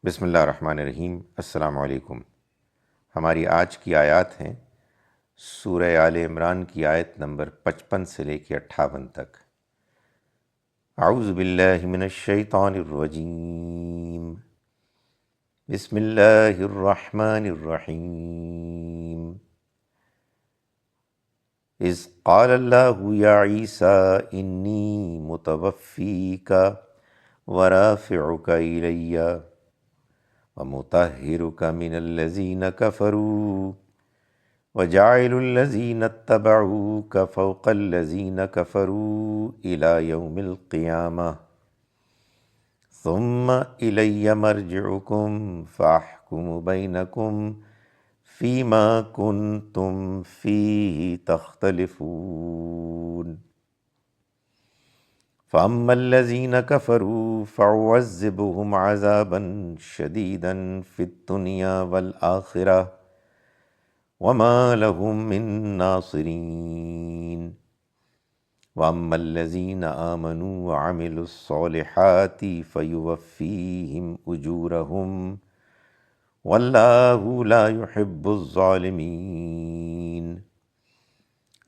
بسم اللہ الرحمن الرحیم۔ السلام علیکم۔ ہماری آج کی آیات ہیں سورہ آل عمران کی آیت نمبر 55 سے لے کے 58 تک۔ اعوذ باللہ من الشیطان الرجیم، بسم اللہ الرحمن الرحیم۔ اذ قال اللہ یا عیسیٰ انی متوفیک ورافعک الی وَمُطَهِّرُكَ مِنَ الَّذِينَ كَفَرُوا وَجَاعِلُ الَّذِينَ اتَّبَعُوكَ فَوْقَ الَّذِينَ كَفَرُوا إِلَى يَوْمِ الْقِيَامَةِ ثُمَّ إِلَيَّ مَرْجِعُكُمْ فَأَحْكُمُ بَيْنَكُمْ فِيمَا كُنتُمْ فِيهِ تَخْتَلِفُونَ فَأَمَّا الَّذِينَ كَفَرُوا فَأُعَذِّبُهُمْ عَذَابًا شَدِيدًا فِي الدُّنْيَا وَالْآخِرَةِ وَمَا لَهُم مِّن نَّاصِرِينَ وَأَمَّا الَّذِينَ آمَنُوا وَعَمِلُوا الصَّالِحَاتِ فَيُوَفِّيهِمْ أُجُورَهُمْ وَاللَّهُ لَا يُحِبُّ الظَّالِمِينَ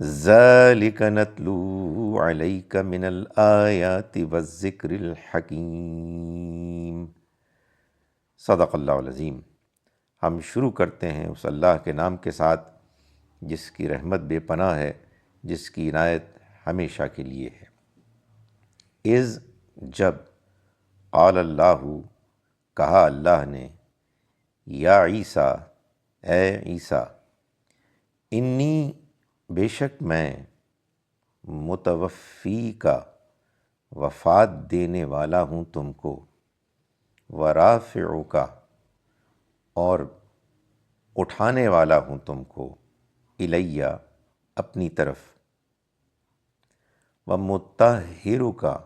ذَلِكَ نَتْلُوهُ عَلَيْكَ مِنَ الْآيَاتِ وَالذِّكْرِ الْحَكِيمِ۔ صدق اللہ العظیم۔ ہم شروع کرتے ہیں اس اللہ کے نام کے ساتھ جس کی رحمت بے پناہ ہے، جس کی عنایت ہمیشہ کے لیے ہے۔ اذ جب، قال اللہ کہا اللہ نے، یا عیسیٰ اے عیسیٰ، انی بے شک میں، متوفی کا وفات دینے والا ہوں تم کو، ورافعو کا اور اٹھانے والا ہوں تم کو، الیہ اپنی طرف، ومطہرو کا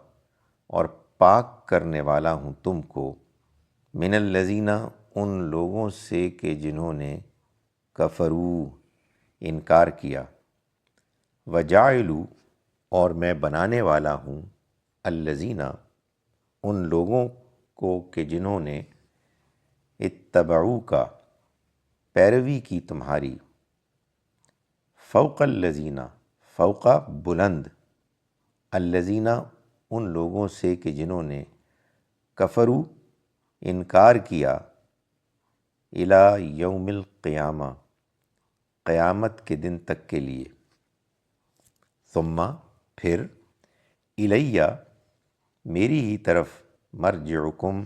اور پاک کرنے والا ہوں تم کو، من الذین ان لوگوں سے کہ جنہوں نے کفروا انکار کیا، وجاعلوا اور میں بنانے والا ہوں، الذین ان لوگوں کو کہ جنہوں نے اتبعوک پیروی کی تمہاری، فوق الذین فوق بلند، الذین ان لوگوں سے کہ جنہوں نے کفروا انکار کیا، الی یوم القیامہ قیامت کے دن تک کے لیے، ثم پھر، الیہ میری ہی طرف، مرجعکم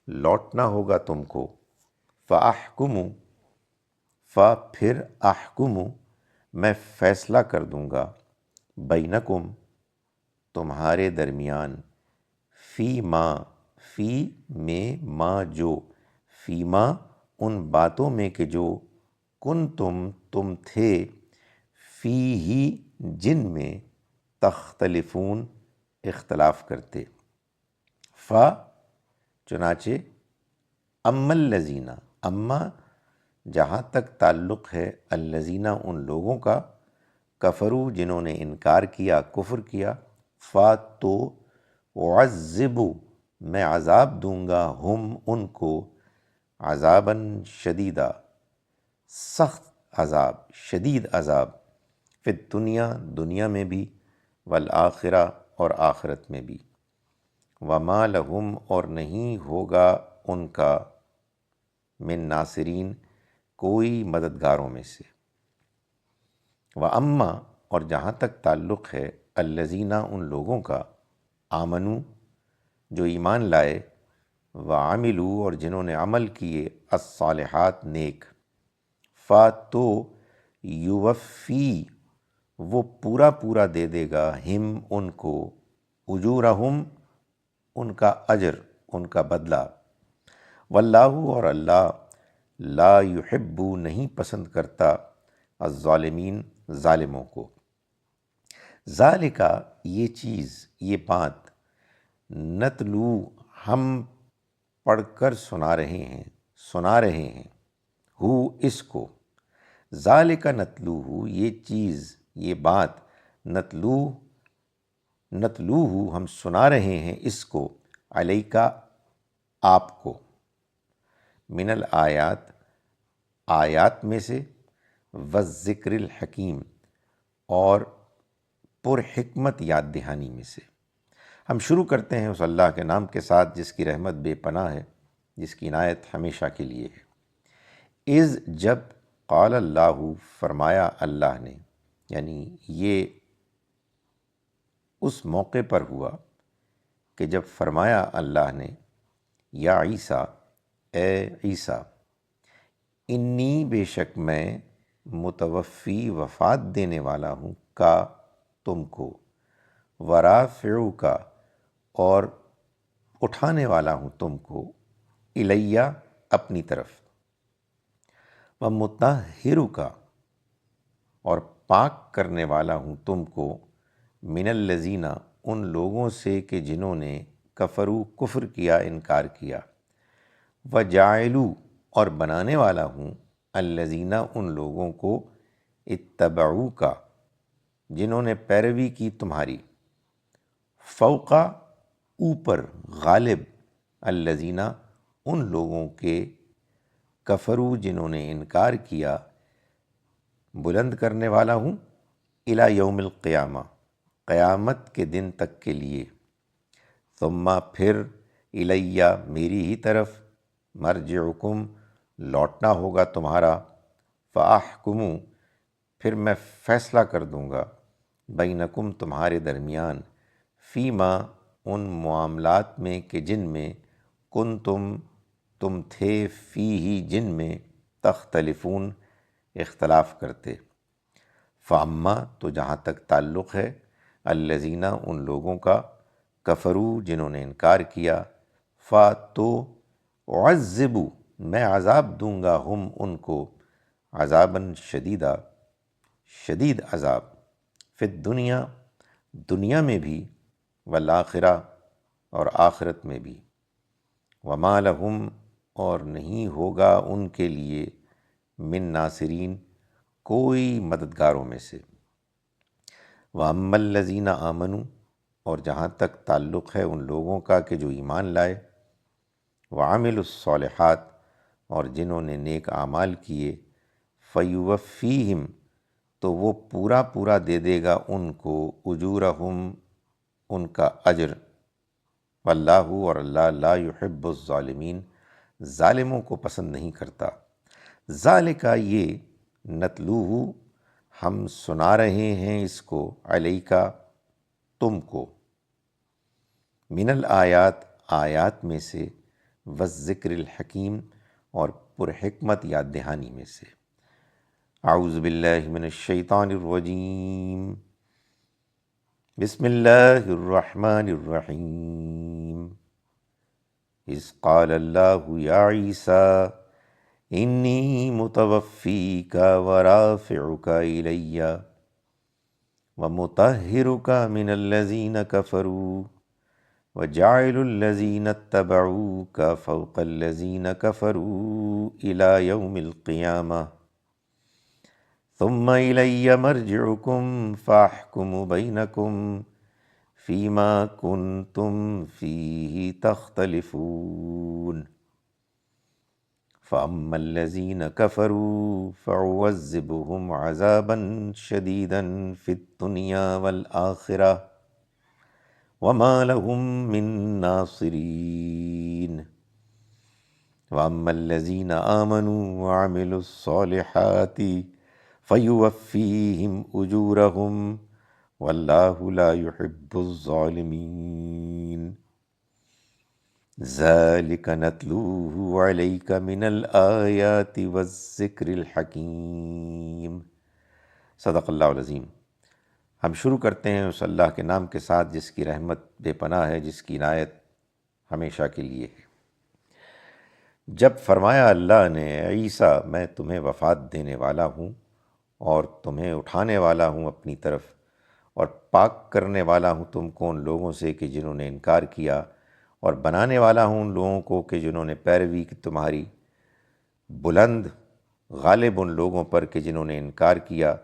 لوٹنا ہوگا تم کو، فاحکم پھر احکم میں فیصلہ کر دوں گا، بینکم تمہارے درمیان، فی میں ما جو، فیما ان باتوں میں کہ جو، تم تھے، فی ہی جن میں، تختلفون اختلاف کرتے، چنانچہ اما الذین اما جہاں تک تعلق ہے الذین ان لوگوں کا، کفروا جنہوں نے انکار کیا، کفر کیا، تو اعذب میں عذاب دوں گا، ہم ان کو، عذاباً شدیدا سخت عذاب، شدید عذاب، فی الدنیا دنیا میں بھی، والآخرہ اور آخرت میں بھی، وما لہم اور نہیں ہوگا ان کا، من ناصرین کوئی مددگاروں میں سے، واما اور جہاں تک تعلق ہے الذین ان لوگوں کا، آمنو جو ایمان لائے، وعملوا اور جنہوں نے عمل کیے، الصالحات نیک، تو یوفی وہ پورا پورا دے دے گا، ہم ان کو، اجورہم ان کا اجر، ان کا بدلہ، واللہ اور اللہ، لا یحب نہیں پسند کرتا، الظالمین ظالموں کو۔ ذالکہ یہ چیز، یہ بات، نتلو ہم پڑھ کر سنا رہے ہیں، ہو اس کو، ذالکہ نتلوہ یہ چیز، یہ بات، نتلوہ ہم سنا رہے ہیں اس کو، علیکہ آپ کو، من الآیات، آیات میں سے، والذکر الحکیم، اور پر حکمت یاد دہانی میں سے۔ ہم شروع کرتے ہیں اس اللہ کے نام کے ساتھ جس کی رحمت بے پناہ ہے، جس کی عنایت ہمیشہ کے لیے ہے۔ اذ، جب، قال اللہ، فرمایا اللہ نے، یعنی یہ اس موقع پر ہوا کہ جب فرمایا اللہ نے، یا عیسیٰ، اے عیسیٰ، انی، بے شک میں، متوفی، وفات دینے والا ہوں، کا، تم کو، ورافعک، اور اٹھانے والا ہوں تم کو، الیہ، اپنی طرف، ومطہرک، اور پاک کرنے والا ہوں تم کو، من الذین، ان لوگوں سے کہ جنہوں نے، کفروا، کفر کیا، انکار کیا، وجاعلوا، اور بنانے والا ہوں، الذین، ان لوگوں کو، اتبعوک، جنہوں نے پیروی کی تمہاری، فوق، اوپر، غالب، الذین، ان لوگوں کے، کفروا، جنہوں نے انکار کیا، بلند کرنے والا ہوں، الی یوم القیامہ، قیامت کے دن تک کے لیے، ثم، پھر، الیہ، میری ہی طرف، مرجعکم، لوٹنا ہوگا تمہارا، فاحکم، پھر میں فیصلہ کر دوں گا، بینکم، تمہارے درمیان، فیما، ان معاملات میں کہ جن میں، تم تھے، فیہ، جن میں، تختلفون، اختلاف کرتے، فاما، تو جہاں تک تعلق ہے، الذین، ان لوگوں کا، کفروا، جنہوں نے انکار کیا، تو اعذبوا، میں عذاب دوں گا، ہم، ان کو، عذاباً شدیدا، شدید عذاب، فی الدنیا، دنیا میں بھی، والآخرہ، اور آخرت میں بھی، وما لہم، اور نہیں ہوگا ان کے لیے، من ناصرین، کوئی مددگاروں میں سے، وَأَمَّا الَّذِينَ آمَنُوا، اور جہاں تک تعلق ہے ان لوگوں کا کہ جو ایمان لائے، وَعَمِلُوا الصَّالِحَاتِ، اور جنہوں نے نیک اعمال کیے، فَيُوَفِّيهِمْ، تو وہ پورا پورا دے دے گا ان کو، اجورہم، ان کا اجر، واللہ، اور اللہ، لا یحب الظالمین، ظالموں کو پسند نہیں کرتا، ذالک، یہ، نتلوہ، ہم سنا رہے ہیں اس کو، علیکا، تم کو، من الآیات، آیات میں سے، والذکر الحکیم، اور پرحکمت یاد دہانی میں سے۔ اعوذ باللہ من الشیطان الرجیم، بسم اللہ الرحمن الرحیم، اذ قال اللہ یا عیسیٰ انی متوفیک ورافعک الی ومطہرک من الذین کفروا وجاعل الذین اتبعوک فوق الذین کفروا الی یوم القیامہ ثم الی مرجعکم فاحکم بینکم فیما کنتم فیہ تختلفون فَأَمَّا الَّذِينَ كَفَرُوا فَأُعَذِّبُهُمْ عَذَابًا شَدِيدًا فِي الدُّنْيَا وَالْآخِرَةِ وَمَا لَهُم مِّن نَّاصِرِينَ وَأَمَّا الَّذِينَ آمَنُوا وَعَمِلُوا الصَّالِحَاتِ فَيُوَفِّيهِمْ أُجُورَهُمْ وَاللَّهُ لَا يُحِبُّ الظَّالِمِينَ ذَلِكَ نَتْلُوهُ عَلَيْكَ مِنَ الْآيَاتِ وَالذِّكْرِ الْحَكِيمِ۔ صدق اللہ العظیم۔ ہم شروع کرتے ہیں اس اللہ کے نام کے ساتھ جس کی رحمت بے پناہ ہے، جس کی عنایت ہمیشہ کے لیے ہے۔ جب فرمایا اللہ نے، عیسیٰ، میں تمہیں وفات دینے والا ہوں اور تمہیں اٹھانے والا ہوں اپنی طرف، اور پاک کرنے والا ہوں تم کو ان لوگوں سے کہ جنہوں نے انکار کیا، اور بنانے والا ہوں ان لوگوں کو کہ جنہوں نے پیروی کی تمہاری، بلند، غالب ان لوگوں پر کہ جنہوں نے انکار کیا،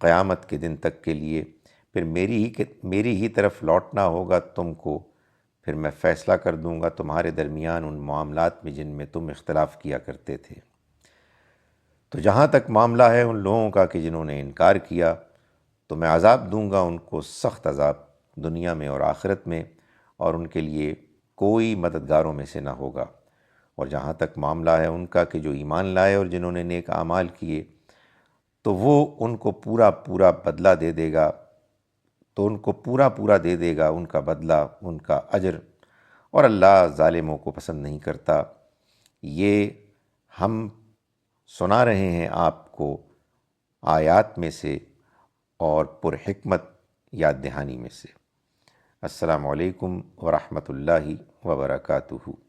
قیامت کے دن تک کے لیے، پھر میری ہی طرف لوٹنا ہوگا تم کو، پھر میں فیصلہ کر دوں گا تمہارے درمیان ان معاملات میں جن میں تم اختلاف کیا کرتے تھے۔ تو جہاں تک معاملہ ہے ان لوگوں کا کہ جنہوں نے انکار کیا، تو میں عذاب دوں گا ان کو، سخت عذاب، دنیا میں اور آخرت میں، اور ان کے لیے کوئی مددگاروں میں سے نہ ہوگا۔ اور جہاں تک معاملہ ہے ان کا کہ جو ایمان لائے اور جنہوں نے نیک اعمال کیے، تو وہ ان کو پورا پورا بدلہ دے دے گا، تو ان کو پورا پورا دے دے گا ان کا بدلہ، ان کا اجر، اور اللہ ظالموں کو پسند نہیں کرتا۔ یہ ہم سنا رہے ہیں آپ کو آیات میں سے اور پر حکمت یاد دہانی میں سے۔ السلام علیکم ورحمۃ اللہ وبرکاتہ۔